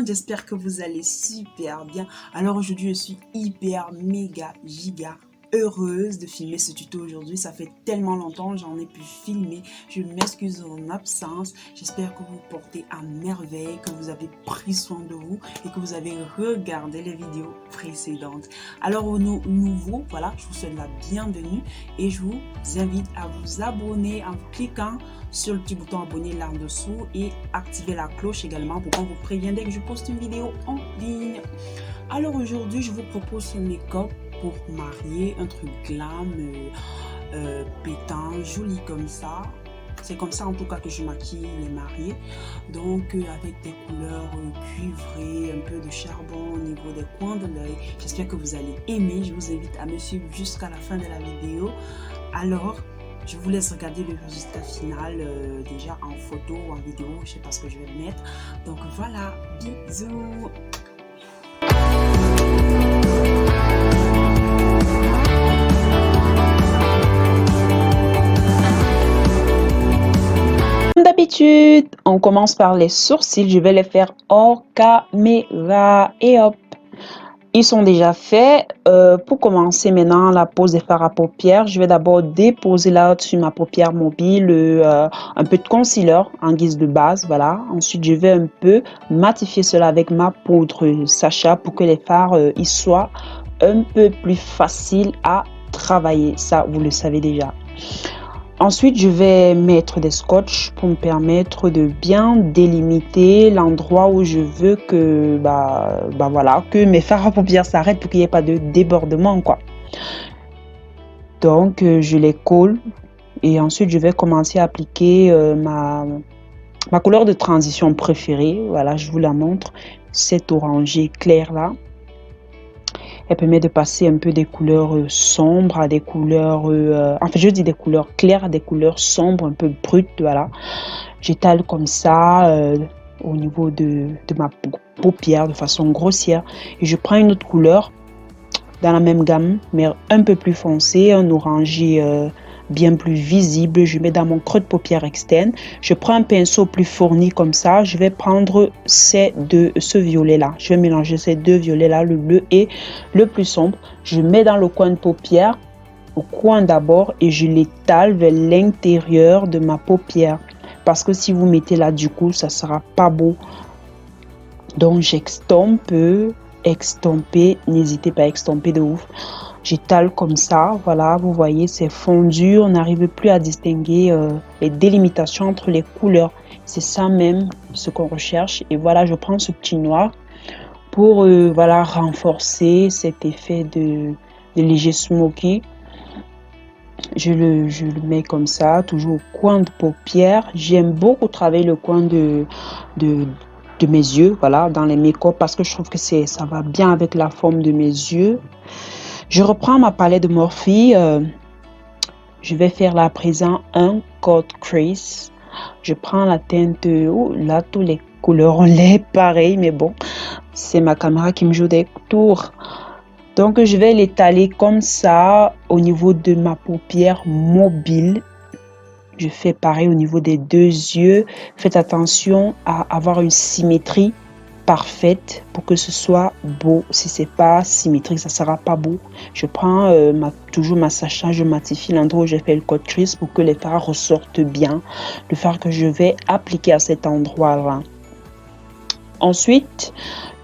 monde, j'espère que vous allez super bien. Alors aujourd'hui, je suis hyper méga giga heureuse de filmer ce tuto aujourd'hui. Ça fait tellement longtemps, j'en ai pu filmer. Je m'excuse de mon absence. J'espère que vous portez à merveille, que vous avez pris soin de vous et que vous avez regardé les vidéos précédentes. Alors aux nouveaux, voilà, je vous souhaite la bienvenue et je vous invite à vous abonner en cliquant sur le petit bouton abonner là en dessous et activer la cloche également pour qu'on vous prévienne dès que je poste une vidéo en ligne. Alors aujourd'hui, je vous propose ce make-up pour marier, un truc glam, pétant, joli comme ça. C'est comme ça en tout cas que je maquille les mariés. Donc avec des couleurs cuivrées, un peu de charbon au niveau des coins de l'œil. J'espère que vous allez aimer. Je vous invite à me suivre jusqu'à la fin de la vidéo. Alors, je vous laisse regarder le résultat final déjà en photo ou en vidéo. Je ne sais pas ce que je vais mettre. Donc voilà, bisous. D'habitude, on commence par les sourcils. Je vais les faire hors caméra et hop. Ils sont déjà faits. Pour commencer maintenant la pose des fards à paupières, je vais d'abord déposer là sur ma paupière mobile un peu de concealer en guise de base. Voilà. Ensuite, je vais un peu matifier cela avec ma poudre Sacha pour que les fards ils soient un peu plus faciles à travailler. Ça, vous le savez déjà. Ensuite, je vais mettre des scotch pour me permettre de bien délimiter l'endroit où je veux que, voilà, que mes fards à paupières s'arrêtent pour qu'il n'y ait pas de débordement, quoi. Donc, je les colle et ensuite, je vais commencer à appliquer ma couleur de transition préférée. Voilà, je vous la montre. Cette orangé clair là. Elle permet de passer un peu des couleurs sombres à des couleurs, enfin je dis des couleurs claires à des couleurs sombres, un peu brutes, voilà. J'étale comme ça au niveau de ma paupière de façon grossière. Et je prends une autre couleur dans la même gamme, mais un peu plus foncé, un orangé bien plus visible. Je mets dans mon creux de paupière externe. Je prends un pinceau plus fourni comme ça. Je vais prendre ce violet là. Je vais mélanger ces deux violets là, le bleu et le plus sombre. Je mets dans le coin de paupière, au coin d'abord, et je l'étale vers l'intérieur de ma paupière. Parce que si vous mettez là, du coup, ça sera pas beau. Donc j'extompe, extomper. N'hésitez pas à extomper de ouf. J'étale comme ça, voilà, vous voyez, c'est fondu, on n'arrive plus à distinguer les délimitations entre les couleurs. C'est ça même ce qu'on recherche. Et voilà, je prends ce petit noir pour voilà, renforcer cet effet de léger smoky. Je le mets comme ça, toujours au coin de paupière. J'aime beaucoup travailler le coin de mes yeux, voilà, dans les make-up parce que je trouve que ça va bien avec la forme de mes yeux. Je reprends ma palette de Morphe. Je vais faire là à présent un Cold Crease. Je prends la teinte, là, toutes les couleurs ont l'air pareil, mais bon, c'est ma caméra qui me joue des tours. Donc, je vais l'étaler comme ça au niveau de ma paupière mobile. Je fais pareil au niveau des deux yeux. Faites attention à avoir une symétrie parfaite pour que ce soit beau. Si c'est pas symétrique, ça sera pas beau. Je prends toujours ma Sacha, je matifie l'endroit où j'ai fait le Cold Crease pour que les fards ressortent bien. Le fard que je vais appliquer à cet endroit là. Ensuite,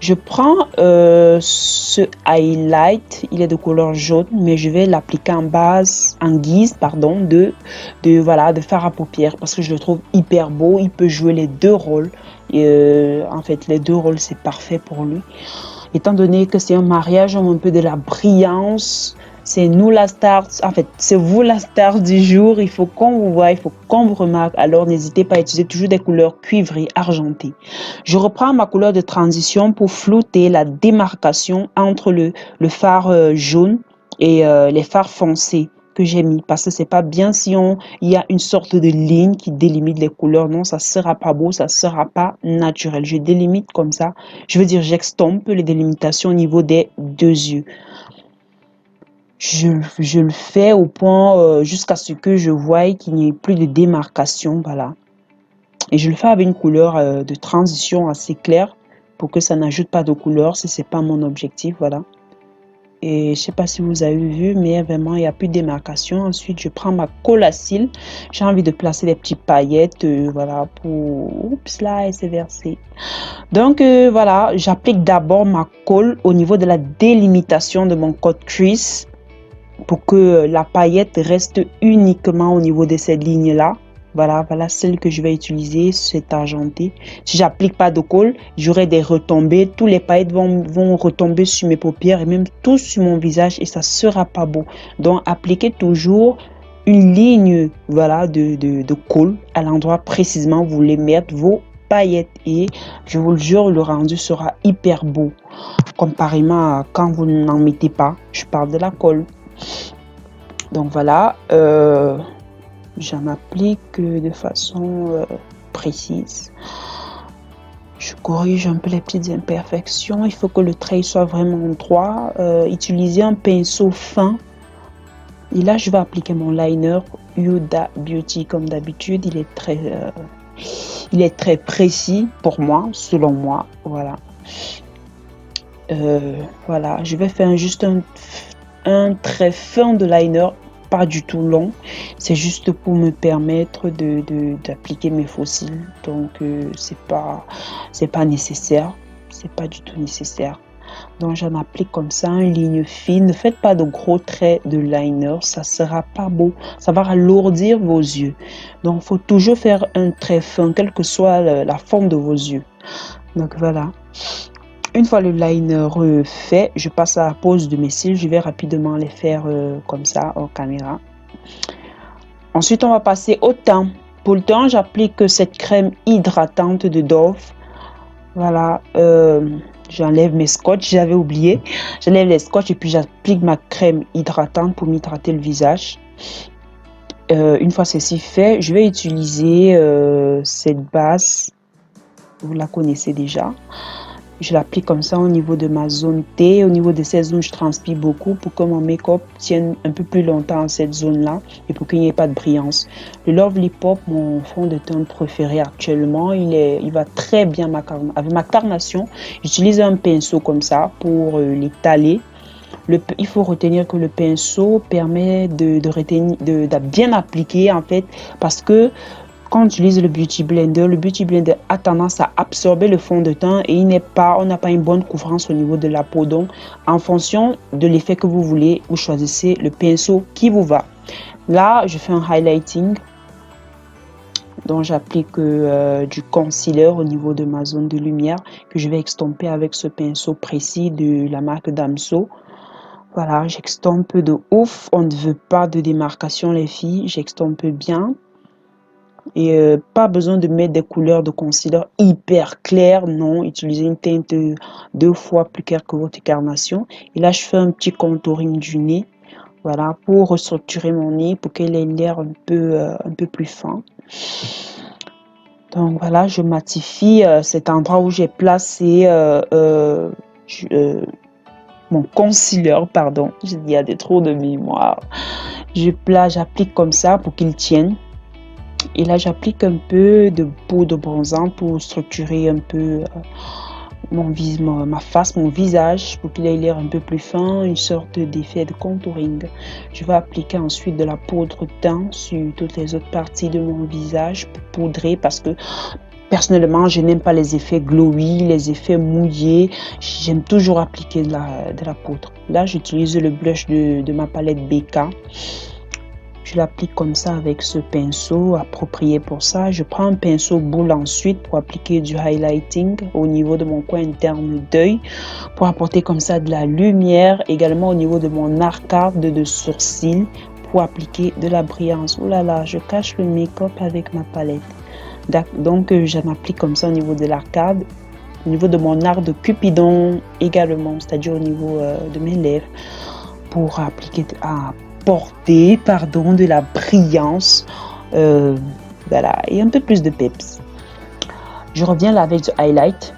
je prends ce highlight, il est de couleur jaune, mais je vais l'appliquer en guise de fard à paupières parce que je le trouve hyper beau. Il peut jouer les deux rôles. En fait, les deux rôles, c'est parfait pour lui. Étant donné que c'est un mariage, on a un peu de la brillance. C'est nous la star, en fait, c'est vous la star du jour. Il faut qu'on vous voit, il faut qu'on vous remarque. Alors, n'hésitez pas à utiliser toujours des couleurs cuivrées, argentées. Je reprends ma couleur de transition pour flouter la démarcation entre le fard jaune et les fards foncés que j'ai mis. Parce que c'est pas bien si il y a une sorte de ligne qui délimite les couleurs. Non, ça sera pas beau, ça sera pas naturel. Je délimite comme ça. Je veux dire, j'extompe les délimitations au niveau des deux yeux. Je le fais au point jusqu'à ce que je voie qu'il n'y ait plus de démarcation, voilà. Et je le fais avec une couleur de transition assez claire pour que ça n'ajoute pas de couleur, si c'est pas mon objectif, voilà. Et je sais pas si vous avez vu, mais vraiment, il n'y a plus de démarcation. Ensuite, je prends ma colle à cils. J'ai envie de placer des petites paillettes, voilà, pour... Oups, là, elle s'est versée. Donc, voilà, j'applique d'abord ma colle au niveau de la délimitation de mon code crease pour que la paillette reste uniquement au niveau de cette ligne-là. Voilà, voilà celle que je vais utiliser, c'est argenté. Si j'applique pas de colle, j'aurai des retombées. Tous les paillettes vont retomber sur mes paupières et même tous sur mon visage et ça sera pas beau. Donc, appliquez toujours une ligne, voilà, de colle à l'endroit précisément où vous voulez mettre vos paillettes et je vous le jure, le rendu sera hyper beau. Comparément à quand vous n'en mettez pas, je parle de la colle. Donc voilà, j'en applique de façon précise. Je corrige un peu les petites imperfections. Il faut que le trait soit vraiment droit. Utilisez un pinceau fin. Et là, je vais appliquer mon liner Huda Beauty comme d'habitude. Il est très précis pour moi, selon moi. Voilà. Voilà, je vais faire juste un trait fin de liner, pas du tout long. C'est juste pour me permettre d'appliquer mes faux cils. Donc, c'est pas nécessaire. C'est pas du tout nécessaire. Donc, j'en applique comme ça, une ligne fine. Ne faites pas de gros traits de liner. Ça sera pas beau. Ça va alourdir vos yeux. Donc, il faut toujours faire un trait fin, quelle que soit la forme de vos yeux. Donc, voilà. Une fois le liner fait, je passe à la pose de mes cils. Je vais rapidement les faire comme ça, en caméra. Ensuite, on va passer au teint. Pour le teint, j'applique cette crème hydratante de Dove. Voilà. J'enlève mes scotch, j'avais oublié. J'enlève les scotch et puis j'applique ma crème hydratante pour m'hydrater le visage. Une fois ceci fait, je vais utiliser cette base. Vous la connaissez déjà. Je l'applique comme ça au niveau de ma zone T, au niveau de cette zone, je transpire beaucoup pour que mon make-up tienne un peu plus longtemps en cette zone-là et pour qu'il n'y ait pas de brillance. Le Lovely Pop, mon fond de teint préféré actuellement, il va très bien avec ma carnation. J'utilise un pinceau comme ça pour l'étaler. Il faut retenir que le pinceau permet de bien appliquer en fait parce que quand on utilise le Beauty Blender a tendance à absorber le fond de teint et on n'a pas une bonne couvrance au niveau de la peau. Donc, en fonction de l'effet que vous voulez, vous choisissez le pinceau qui vous va. Là, je fais un highlighting. Donc, j'applique du concealer au niveau de ma zone de lumière que je vais extomper avec ce pinceau précis de la marque Damso. Voilà, j'extompe de ouf. On ne veut pas de démarcation, les filles. J'extompe bien. Et pas besoin de mettre des couleurs de concealer hyper claires, non, utilisez une teinte 2 fois plus claire que votre carnation. Et là, je fais un petit contouring du nez, voilà, pour restructurer mon nez, pour qu'il ait l'air un peu plus fin. Donc voilà, je matifie cet endroit où j'ai placé mon concealer, pardon, il y a des trous de mémoire. J'applique comme ça pour qu'il tienne. Et là, j'applique un peu de poudre bronzante pour structurer un peu ma face, mon visage, pour qu'il ait l'air un peu plus fin, une sorte d'effet de contouring. Je vais appliquer ensuite de la poudre teint sur toutes les autres parties de mon visage pour poudrer parce que personnellement, je n'aime pas les effets glowy, les effets mouillés. J'aime toujours appliquer de la poudre. Là, j'utilise le blush de ma palette BK. Je l'applique comme ça avec ce pinceau approprié pour ça. Je prends un pinceau boule ensuite pour appliquer du highlighting au niveau de mon coin interne d'œil pour apporter comme ça de la lumière. Également au niveau de mon arcade de sourcil pour appliquer de la brillance. Oh là là, je cache le make-up avec ma palette. Donc j'en applique comme ça au niveau de l'arcade, au niveau de mon arc de Cupidon également, c'est-à-dire au niveau de mes lèvres pour appliquer porter de la brillance, voilà, et un peu plus de peps. Je reviens là avec du highlight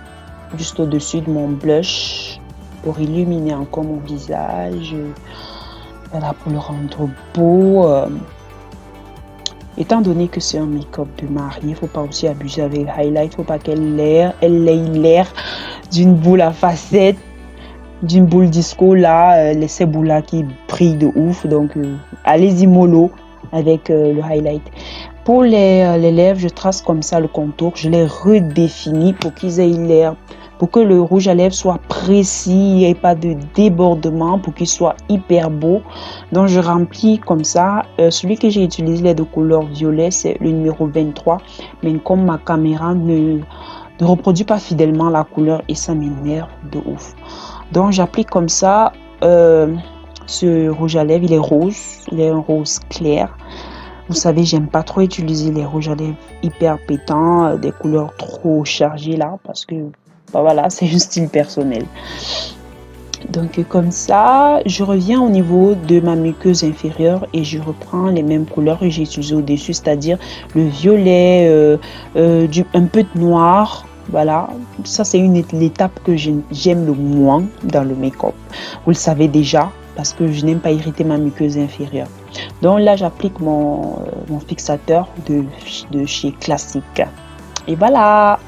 juste au-dessus de mon blush pour illuminer encore mon visage, voilà, pour le rendre beau. Étant donné que c'est un make-up de mariée, il ne faut pas aussi abuser avec le highlight, il ne faut pas qu'elle ait l'air d'une boule à facettes, d'une boule disco là, ces boules là qui brillent de ouf. Donc allez-y mollo avec le highlight. Pour les lèvres, je trace comme ça le contour, je les redéfinis pour qu'ils aient l'air, pour que le rouge à lèvres soit précis, il n'y ait pas de débordement, pour qu'il soit hyper beau. Donc je remplis comme ça. Celui que j'ai utilisé de couleur violet, c'est le numéro 23, mais comme ma caméra ne reproduit pas fidèlement la couleur et ça m'énerve de ouf. Donc j'applique comme ça ce rouge à lèvres, il est rose, il est un rose clair. Vous savez, j'aime pas trop utiliser les rouges à lèvres hyper pétants, des couleurs trop chargées là, parce que bah voilà, c'est un style personnel. Donc comme ça, je reviens au niveau de ma muqueuse inférieure et je reprends les mêmes couleurs que j'ai utilisées au-dessus, c'est-à-dire le violet, un peu de noir. Voilà, ça c'est l'étape que j'aime le moins dans le make-up. Vous le savez déjà, parce que je n'aime pas irriter ma muqueuse inférieure. Donc là, j'applique mon fixateur de chez Classique. Et voilà!